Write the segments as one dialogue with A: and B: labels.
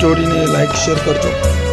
A: स्टोरीने like share करतो.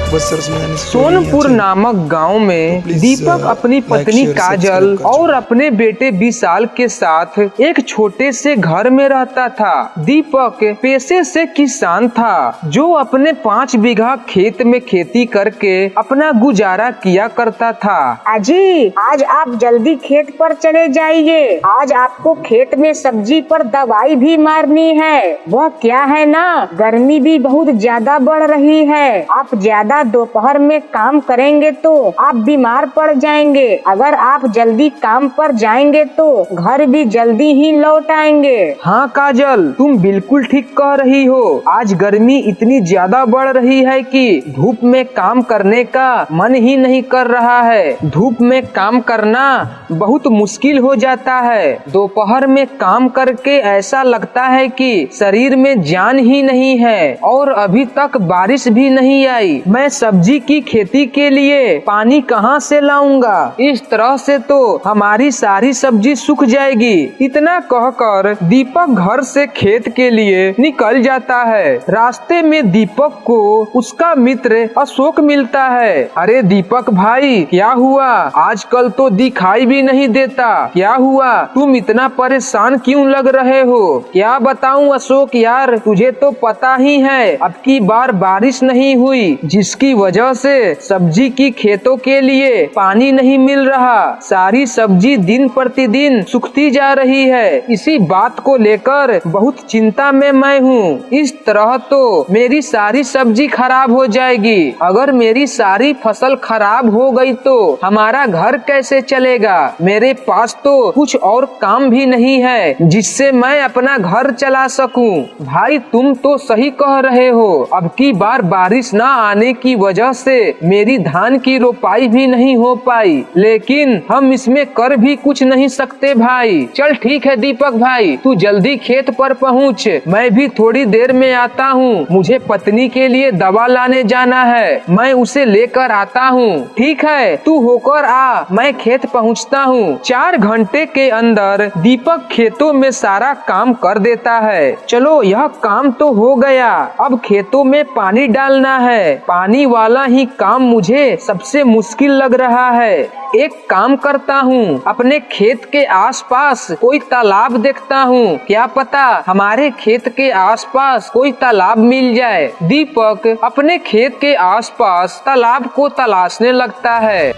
B: सोनपुर नामक गांव में दीपक अपनी पत्नी काजल और अपने बेटे विशाल के साथ एक छोटे से घर में रहता था. दीपक पेशे से किसान था जो अपने 5 बीघा खेत में खेती करके अपना गुजारा किया करता था.
C: अजी, आज आप जल्दी खेत पर चले जाइए. आज आपको खेत में सब्जी पर दवाई भी मारनी है. वह क्या है ना, गर्मी भी बहुत ज्यादा बढ़ रही है. आप ज्यादा दोपहर में काम करेंगे तो आप बीमार पड़ जाएंगे. अगर आप जल्दी काम पर जाएंगे तो घर भी जल्दी ही लौट आएंगे.
B: हाँ काजल, तुम बिल्कुल ठीक कह रही हो. आज गर्मी इतनी ज्यादा बढ़ रही है कि धूप में काम करने का मन ही नहीं कर रहा है. धूप में काम करना बहुत मुश्किल हो जाता है. दोपहर में काम करके ऐसा लगता है कि शरीर में जान ही नहीं है. और अभी तक बारिश भी नहीं आई. मैं सब्जी की खेती के लिए पानी कहाँ से लाऊंगा? इस तरह से तो हमारी सारी सब्जी सूख जाएगी. इतना कहकर दीपक घर से खेत के लिए निकल जाता है. रास्ते में दीपक को उसका मित्र अशोक मिलता है. अरे दीपक भाई, क्या हुआ? आजकल तो दिखाई भी नहीं देता. क्या हुआ? तुम इतना परेशान क्यों लग रहे हो? क्या बताऊं अशोक यार, तुझे तो पता ही है अब की बार बारिश नहीं हुई, जिसकी वजह से सब्जी की खेतों के लिए पानी नहीं मिल रहा. सारी सब्जी दिन प्रतिदिन सूखती जा रही है. इसी बात को लेकर बहुत चिंता में मैं हूँ. इस तरह तो मेरी सारी सब्जी खराब हो जाएगी. अगर मेरी सारी फसल खराब हो गई तो हमारा घर कैसे चलेगा? मेरे पास तो कुछ और काम भी नहीं है जिससे मैं अपना घर चला सकूं. भाई तुम तो सही कह रहे हो. अब की बार बारिश न आने की वजह से मेरी धान की रोपाई भी नहीं हो पाई, लेकिन हम इसमें कर भी कुछ नहीं सकते भाई. चल ठीक है दीपक भाई, तू जल्दी खेत पर पहुँच. मैं भी थोड़ी देर में आता हूँ. मुझे पत्नी के लिए दवा लाने जाना है. मैं उसे लेकर आता हूँ. ठीक है, तू होकर आ. मैं खेत पहुँचता हूँ. 4 घंटे के अंदर दीपक खेतों में सारा काम कर देता है. चलो यह काम तो हो गया. अब खेतों में पानी डालना है. पानी वाला ही काम मुझे सबसे मुश्किल लग रहा है. एक काम करता हूँ, अपने खेत के आसपास कोई तालाब देखता हूँ. क्या पता हमारे खेत के आसपास कोई तालाब मिल जाए. दीपक अपने खेत के आसपास तालाब को तलाशने लगता है.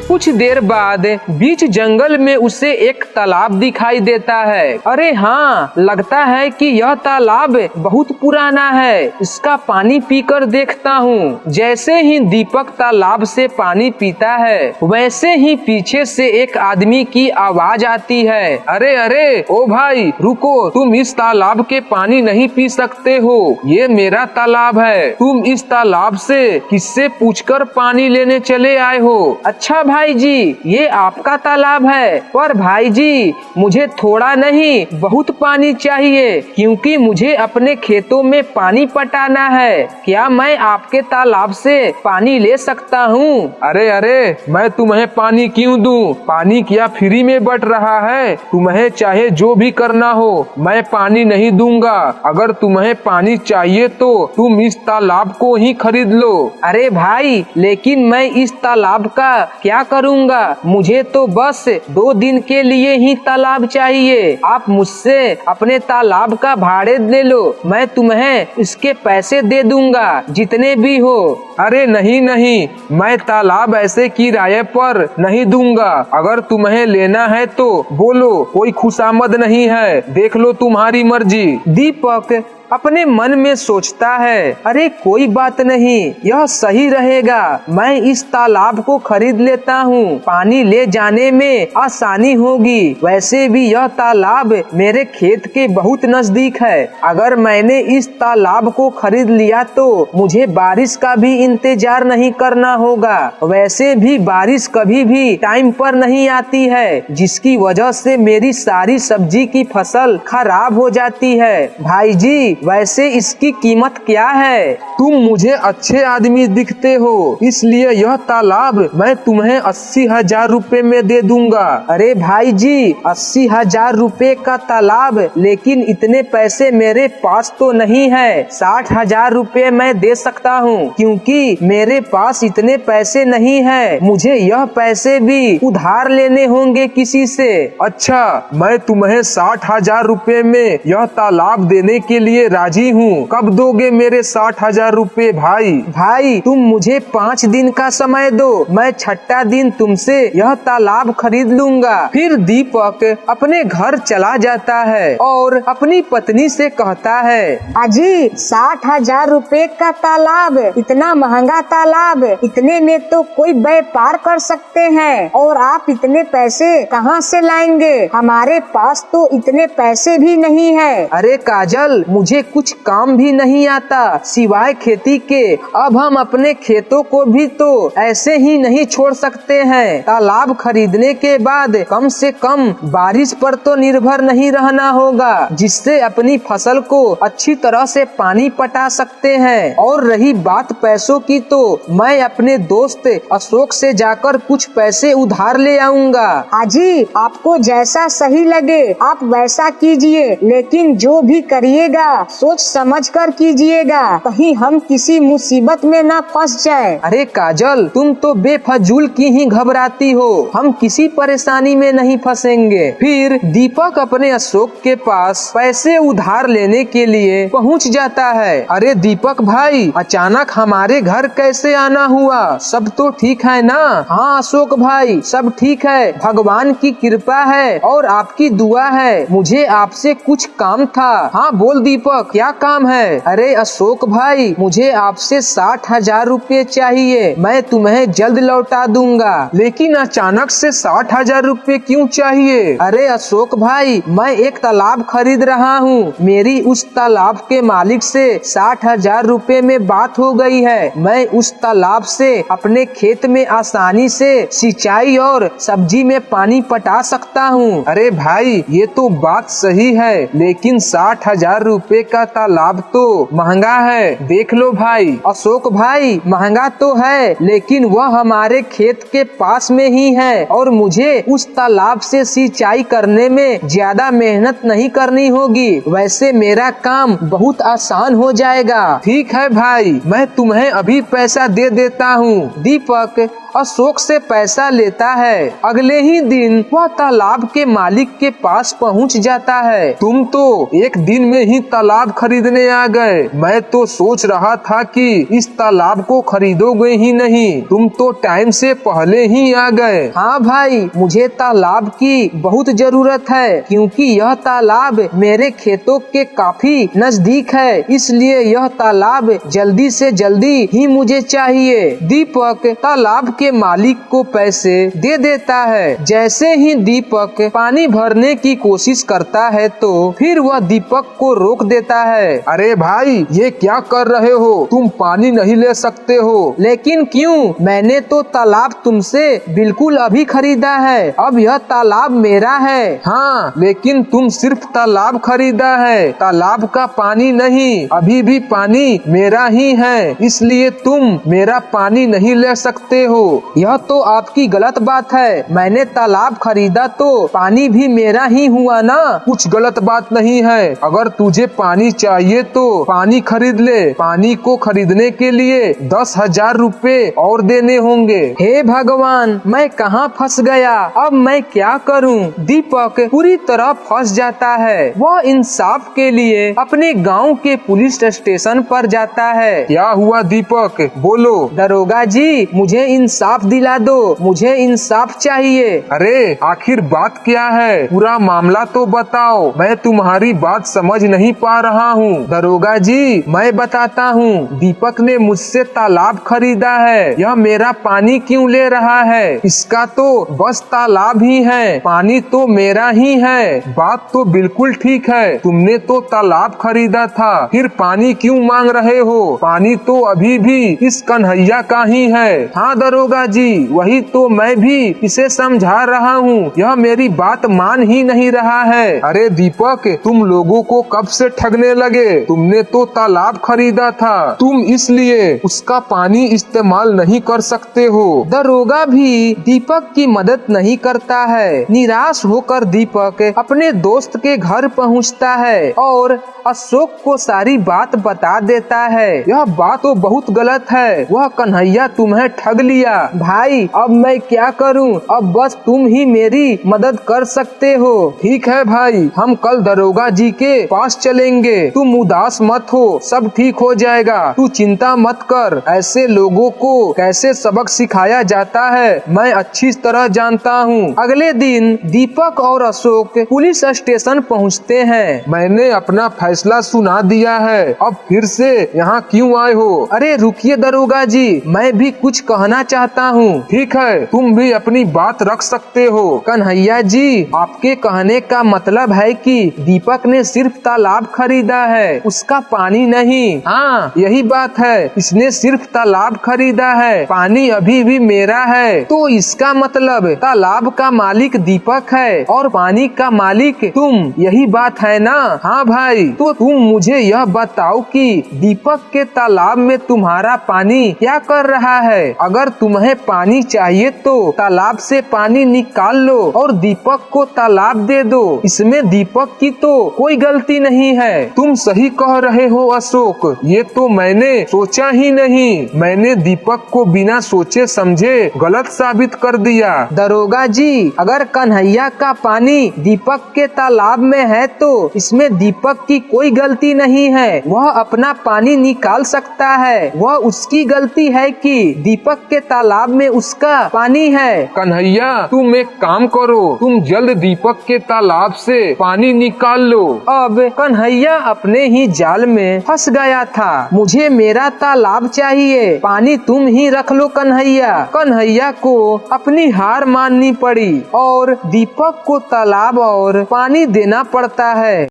B: कुछ देर बाद बीच जंगल में उसे एक तालाब दिखाई देता है. अरे हाँ, लगता है कि यह तालाब बहुत पुराना है. इसका पानी पीकर देखता हूँ. जैसे ही दीपक तालाब से पानी पीता है, वैसे ही पीछे से एक आदमी की आवाज आती है. अरे अरे ओ भाई रुको, तुम इस तालाब के पानी नहीं पी सकते हो. ये मेरा तालाब है. तुम इस तालाब से किससे पूछकर पानी लेने चले आए हो? अच्छा भाई जी, ये आपका तालाब है. पर भाई जी, मुझे थोड़ा नहीं बहुत पानी चाहिए, क्योंकि मुझे अपने खेतों में पानी पटाना है. क्या मैं आपके तालाब से पानी ले सकता हूँ?
D: अरे अरे, मैं तुम्हें पानी क्यों दूं? पानी क्या फ्री में बट रहा है? तुम्हें चाहे जो भी करना हो, मैं पानी नहीं दूंगा. अगर तुम्हें पानी चाहिए तो तुम इस तालाब को ही खरीद लो.
B: अरे भाई, लेकिन मैं इस तालाब का क्या करूंगा? मुझे तो बस 2 दिन के लिए ही तालाब चाहिए. आप मुझसे अपने तालाब का भाड़े ले लो. मैं तुम्हें इसके पैसे दे दूंगा, जितने भी हो.
D: अरे नहीं नहीं, मैं तालाब ऐसे किराए पर नहीं दूंगा. अगर तुम्हें लेना है तो बोलो, कोई खुशामद नहीं है. देख लो तुम्हारी मर्जी.
B: दीपक अपने मन में सोचता है, अरे कोई बात नहीं, यह सही रहेगा. मैं इस तालाब को खरीद लेता हूँ. पानी ले जाने में आसानी होगी. वैसे भी यह तालाब मेरे खेत के बहुत नजदीक है. अगर मैंने इस तालाब को खरीद लिया तो मुझे बारिश का भी इंतजार नहीं करना होगा. वैसे भी बारिश कभी भी टाइम पर नहीं आती है, जिसकी वजह से मेरी सारी सब्जी की फसल खराब हो जाती है. भाई जी, वैसे इसकी कीमत क्या है?
D: तुम मुझे अच्छे आदमी दिखते हो, इसलिए यह तालाब मैं तुम्हें 80,000 रुपए में दे दूंगा।
B: अरे भाई जी, 80,000 रुपए का तालाब, लेकिन इतने पैसे मेरे पास तो नहीं है। 60,000 रुपए मैं दे सकता हूँ, क्योंकि मेरे पास इतने पैसे नहीं है। मुझे यह पैसे भी उधार लेने होंगे किसी से।
D: अच्छा, मैं तुम्हें 60,000 रुपए में यह तालाब देने के लिए राजी हूँ। कब दोगे मेरे 60,000 रुपए भाई?
B: भाई, तुम मुझे 5 दिन का समय दो, मैं छठा दिन तुमसे यह तालाब खरीद लूंगा। फिर दीपक अपने घर चला जाता है और अपनी पत्नी से कहता है,
C: अजी 60,000 रुपए का तालाब, इतना महंगा तालाब, इतने में तो कोई व्यापार कर सकते हैं, और आप इतने पैसे कहाँ से लाएंगे? हमारे पास तो इतने पैसे भी नहीं है।
B: अरे काजल, मुझे कुछ काम भी नहीं आता सिवाय खेती के। अब हम अपने खेतों को भी तो ऐसे ही नहीं छोड़ सकते हैं। तालाब खरीदने के बाद कम से कम बारिश पर तो निर्भर नहीं रहना होगा, जिससे अपनी फसल को अच्छी तरह से पानी पटा सकते हैं। और रही बात पैसों की, तो मैं अपने दोस्त अशोक से जाकर कुछ पैसे उधार ले आऊंगा।
C: अजी, आपको जैसा सही लगे आप वैसा कीजिए, लेकिन जो भी करिएगा सोच समझ कर कीजिएगा, कहीं हम किसी मुसीबत में न फंस जाए।
B: अरे काजल, तुम तो बेफजूल की ही घबराती हो, हम किसी परेशानी में नहीं फंसेंगे। फिर दीपक अपने अशोक के पास पैसे उधार लेने के लिए पहुंच जाता है। अरे दीपक भाई, अचानक हमारे घर कैसे आना हुआ? सब तो ठीक है ना? हाँ अशोक भाई, सब ठीक है, भगवान की कृपा है और आपकी दुआ है। मुझे आपसे कुछ काम था। हाँ बोल दीपक, क्या काम है? अरे अशोक भाई, मुझे आपसे 60,000 रुपए चाहिए, मैं तुम्हें जल्द लौटा दूंगा।
D: लेकिन अचानक से 60,000 रुपए क्यों चाहिए?
B: अरे अशोक भाई, मैं एक तालाब खरीद रहा हूँ। मेरी उस तालाब के मालिक से 60,000 रुपए में बात हो गई है। मैं उस तालाब से अपने खेत में आसानी से सिंचाई और सब्जी में पानी पटा सकता हूँ।
D: अरे भाई, ये तो बात सही है, लेकिन 60,000 रुपए का तालाब तो महंगा है। देख लो भाई।
B: अशोक भाई, महंगा तो है, लेकिन वह हमारे खेत के पास में ही है और मुझे उस तालाब से सिंचाई करने में ज्यादा मेहनत नहीं करनी होगी। वैसे मेरा काम बहुत आसान हो जाएगा।
D: ठीक है भाई, मैं तुम्हें अभी पैसा दे देता हूँ।
B: दीपक अशोक से पैसा लेता है। अगले ही दिन वह तालाब के मालिक के पास पहुंच जाता है।
D: तुम तो एक दिन में ही तालाब खरीदने आ गए। मैं तो सोच रहा था कि इस तालाब को खरीदोगे ही नहीं, तुम तो टाइम से पहले ही आ गए।
B: हाँ भाई, मुझे तालाब की बहुत जरूरत है, क्योंकि यह तालाब मेरे खेतों के काफी नजदीक है, इसलिए यह तालाब जल्दी से जल्दी ही मुझे चाहिए। दीपक तालाब के मालिक को पैसे दे देता है। जैसे ही दीपक पानी भरने की कोशिश करता है, तो फिर वह दीपक को रोक देता है।
D: अरे भाई, ये क्या कर रहे हो? तुम पानी नहीं ले सकते हो।
B: लेकिन क्यों? मैंने तो तालाब तुमसे बिल्कुल अभी खरीदा है। अब यह तालाब मेरा है।
D: हाँ, लेकिन तुम सिर्फ तालाब खरीदा है, तालाब का पानी नहीं। अभी भी पानी मेरा ही है, इसलिए तुम मेरा पानी नहीं ले सकते हो।
B: यह तो आपकी गलत बात है। मैंने तालाब खरीदा तो पानी भी मेरा ही हुआ ना।
D: कुछ गलत बात नहीं है। अगर तुझे पानी चाहिए तो पानी खरीद ले। पानी को खरीदने के लिए 10,000 रुपए और देने होंगे।
B: हे भगवान, मैं कहाँ फंस गया? अब मैं क्या करूँ? दीपक पूरी तरह फंस जाता है। वह इंसाफ के लिए अपने गांव के पुलिस स्टेशन पर जाता है।
D: क्या हुआ दीपक, बोलो।
B: दरोगा जी, मुझे इंसाफ दिला दो, मुझे इंसाफ चाहिए।
D: अरे आखिर बात क्या है? पूरा मामला तो बताओ, मैं तुम्हारी बात समझ नहीं पा रहा हूँ।
B: दरोगा जी, मैं बताता हूँ। दीपक ने मुझसे तालाब खरीदा है। यह मेरा पानी क्यों ले रहा है? इसका तो बस तालाब ही है, पानी तो मेरा ही है।
D: बात तो बिल्कुल ठीक है, तुमने तो तालाब खरीदा था, फिर पानी क्यों मांग रहे हो? पानी तो अभी भी इस कन्हैया का ही है।
B: हाँ दरोगा
D: दरोगा जी, वही तो मैं भी इसे समझा रहा हूँ, यह मेरी बात मान ही नहीं रहा है। अरे दीपक, तुम लोगों को कब से ठगने लगे? तुमने तो तालाब खरीदा था, तुम इसलिए उसका पानी इस्तेमाल नहीं कर सकते हो।
B: दरोगा भी दीपक की मदद नहीं करता है। निराश होकर दीपक अपने दोस्त के घर पहुंचता है और अशोक को सारी बात बता देता है। यह बात तो बहुत गलत है, वह कन्हैया तुम्हें ठग लिया। भाई अब मैं क्या करूं? अब बस तुम ही मेरी मदद कर सकते हो।
D: ठीक है भाई, हम कल दरोगा जी के पास चलेंगे। तुम उदास मत हो, सब ठीक हो जाएगा, तू चिंता मत कर। ऐसे लोगों को कैसे सबक सिखाया जाता है मैं अच्छी तरह जानता हूँ।
B: अगले दिन दीपक और अशोक पुलिस स्टेशन पहुँचते हैं।
D: मैंने अपना फैसला सुना दिया है, अब फिर से यहाँ क्यों आए हो?
B: अरे रुकिए दरोगा जी, मैं भी कुछ कहना चाहता हूँ।
D: ठीक है, तुम भी अपनी बात रख सकते हो।
B: कन्हैया जी, आपके कहने का मतलब है कि दीपक ने सिर्फ तालाब खरीदा है, उसका पानी नहीं।
D: हाँ,
B: यही बात है, इसने सिर्फ तालाब खरीदा है, पानी अभी भी मेरा है। तो इसका मतलब तालाब का मालिक दीपक है और पानी का मालिक तुम, यही बात है ना?
D: हाँ भाई।
B: तो तुम मुझे यह बताओ कि दीपक के तालाब में तुम्हारा पानी क्या कर रहा है? अगर तुम्हें पानी चाहिए तो तालाब से पानी निकाल लो और दीपक को तालाब दे दो। इसमें दीपक की तो कोई गलती नहीं है।
D: तुम सही कह रहे हो अशोक, ये तो मैंने सोचा ही नहीं। मैंने दीपक को बिना सोचे समझे गलत साबित कर दिया।
B: दरोगा जी, अगर कन्हैया का पानी दीपक के तालाब में है तो इसमें दीपक की कोई गलती नहीं है, वह अपना पानी निकाल सकता है। वह उसकी गलती है कि दीपक के तालाब में उसका पानी है।
D: कन्हैया, तुम एक काम करो, तुम जल्द दीपक के तालाब से पानी निकाल लो।
B: अब कन्हैया अपने ही जाल में फंस गया था। मुझे मेरा तालाब चाहिए, पानी तुम ही रख लो कन्हैया। कन्हैया को अपनी हार माननी पड़ी और दीपक को तालाब और पानी देना पड़ता है।